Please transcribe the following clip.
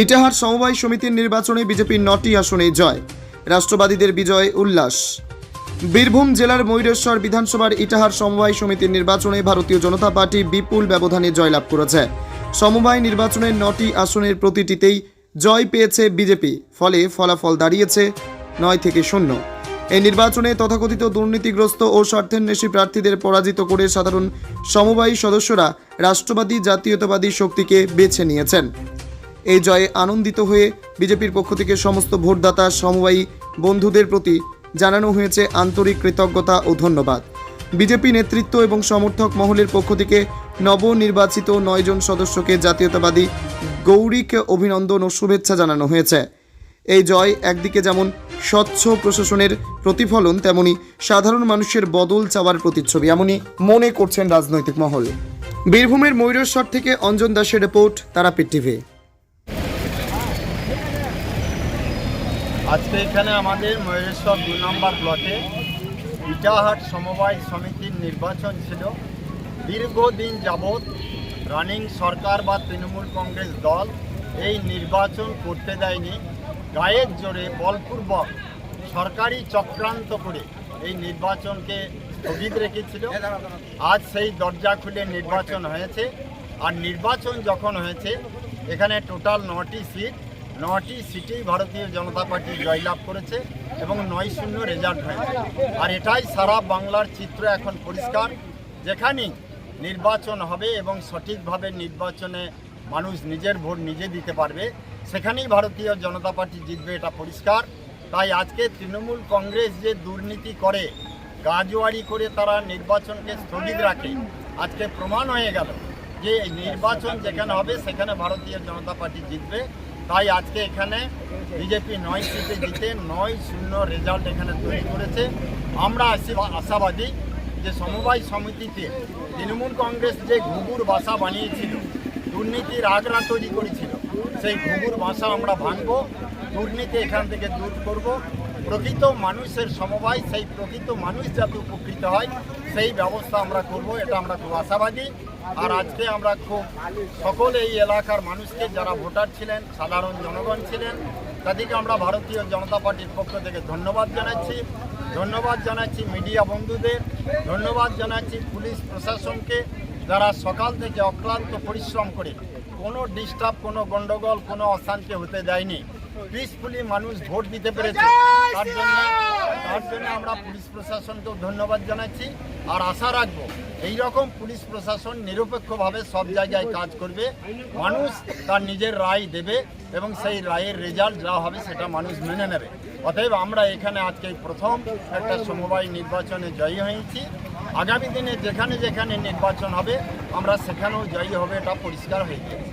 ইটাহার সমবায় সমিতির নির্বাচনে বিজেপির ৯টি আসনে জয়, রাষ্ট্রবাদীদের বিজয় উল্লাস। বীরভূম জেলার ময়ূরেশ্বর বিধানসভার ইটাহার সমবায় সমিতির নির্বাচনে ভারতীয় জনতা পার্টি বিপুল ব্যবধানে জয়লাভ করেছে। সমবায় নির্বাচনের ৯টি আসনের প্রতিটিতেই জয় পেয়েছে বিজেপি, ফলে ফলাফল দাঁড়িয়েছে ৯-০। এই নির্বাচনে তথাকথিত দুর্নীতিগ্রস্ত ও স্বার্থান্বেষী প্রার্থীদের পরাজিত করে সাধারণ সমবায়ী সদস্যরা রাষ্ট্রবাদী জাতীয়তাবাদী শক্তিকে বেছে নিয়েছেন। এই জয়ে আনন্দিত হয়ে বিজেপির পক্ষ থেকে সমস্ত ভোটদাতা সমবায়ী বন্ধুদের প্রতি জানানো হয়েছে আন্তরিক কৃতজ্ঞতা ও ধন্যবাদ। বিজেপি নেতৃত্ব এবং সমর্থক মহলের পক্ষ থেকে নবনির্বাচিত ৯ জন সদস্যকে জাতীয়তাবাদী গৌরিক অভিনন্দন ও শুভেচ্ছা জানানো হয়েছে। এই জয় একদিকে যেমন স্বচ্ছ প্রশাসনের প্রতিফলন, তেমনি সাধারণ মানুষের বদল চাওয়ার প্রতিচ্ছবি, এমনই মনে করছেন রাজনৈতিক মহল। বীরভূমের ময়ূরেশ্বর থেকে অঞ্জন দাসের রিপোর্ট, তারাপীঠ টিভি। আজকে এখানে আমাদের ময়ূরেশ্বর ২ নম্বর ব্লকে ইটাহার সমবায় সমিতির নির্বাচন ছিল। দীর্ঘদিন যাবৎ রানিং সরকার বা তৃণমূল কংগ্রেস দল এই নির্বাচন করতে দেয়নি। গায়ের জোরে বলপূর্বক সরকারি চক্রান্ত করে এই নির্বাচনকে স্থগিত রেখেছিল। আজ সেই দরজা খুলে নির্বাচন হয়েছে। আর নির্বাচন যখন হয়েছে, এখানে টোটাল ৯টি সিট, ৯টি সিটেই ভারতীয় জনতা পার্টি জয়লাভ করেছে এবং ৯-০ রেজাল্ট হয়েছে। আর এটাই সারা বাংলার চিত্র এখন পরিষ্কার। যেখানেই নির্বাচন হবে এবং সঠিকভাবে নির্বাচনে মানুষ নিজের ভোট নিজে দিতে পারবে, সেখানেই ভারতীয় জনতা পার্টি জিতবে, এটা পরিষ্কার। তাই আজকে তৃণমূল কংগ্রেস যে দুর্নীতি করে, গাজোয়ারি করে তারা নির্বাচনকে স্থগিত রাখে, আজকে প্রমাণ হয়ে গেল যে নির্বাচন যেখানে হবে সেখানে ভারতীয় জনতা পার্টি জিতবে। তাই আজকে এখানে বিজেপি ৯ সিটে জিতে ৯-০ রেজাল্ট এখানে তৈরি করেছে। আমরা আশাবাদী যে সমবায় সমিতিতে তৃণমূল কংগ্রেস যে ঘুঘুর বাসা বানিয়েছিল, দুর্নীতির আগ্রা তৈরি করেছিল, সেই ঘুঘুর বাসা আমরা ভাঙব, দুর্নীতি এখান থেকে দূর করব। প্রকৃত মানুষের সমবায়, সেই প্রকৃত মানুষ যাতে উপকৃত হয় সেই ব্যবস্থা আমরা করব, এটা আমরা খুব আশাবাদী। আর আজকে আমরা খুব সকল এই এলাকার মানুষকে, যারা ভোটার ছিলেন, সাধারণ জনগণ ছিলেন, তাদেরকে আমরা ভারতীয় জনতা পার্টির পক্ষ থেকে ধন্যবাদ জানাচ্ছি মিডিয়া বন্ধুদের, ধন্যবাদ জানাচ্ছি পুলিশ প্রশাসনকে, যারা সকাল থেকে অক্লান্ত পরিশ্রম করে কোনো ডিস্টার্ব, কোনো গণ্ডগোল, কোনো অশান্তি হতে দেয়নি। পিসফুলি মানুষ ভোট দিতে পেরেছে। তার জন্য আমরা পুলিশ প্রশাসনকেও ধন্যবাদ জানাচ্ছি। আর আশা রাখবো এইরকম পুলিশ প্রশাসন নিরপেক্ষভাবে সব জায়গায় কাজ করবে, মানুষ তার নিজের রায় দেবে এবং সেই রায়ের রেজাল্ট যা হবে সেটা মানুষ মেনে নেবে। অতএব আমরা এখানে আজকে প্রথম একটা সমবায় নির্বাচনে জয়ী হয়েছি। আগামী দিনে যেখানে যেখানে নির্বাচন হবে আমরা সেখানেও জয়ী হবে, এটা পরিষ্কার হয়ে গেছে।